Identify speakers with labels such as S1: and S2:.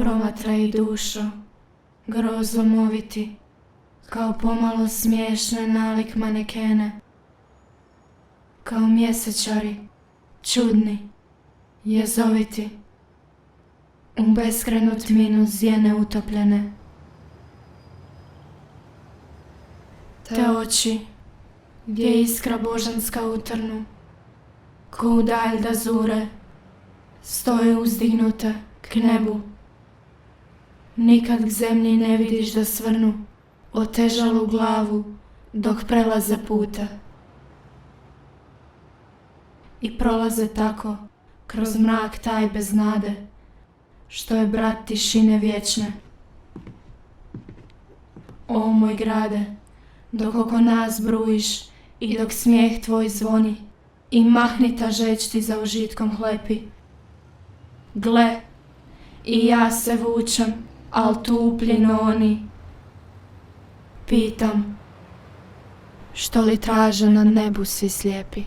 S1: Promatraj dušo, grozom oviti, kao pomalo smiješne nalik manekene, kao mjesečari, čudni, jezoviti, u beskrajnu tminu zjene utopljene. Te oči, gdje iskra božanska utrnu, ko u dalj da zure, stoje uzdignute k nebu. Nikad k zemlji ne vidiš da svrnu otežalu glavu dok prelaze puta. I prolaze tako kroz mrak taj bez nade, što je brat tišine vječne. O moj grade, dok oko nas brujiš i dok smijeh tvoj zvoni i mahnita žeđ ti za užitkom hlepi. Gle, i ja se vučem, al tupljino oni. Pitam, što li traže na nebu svi slijepi?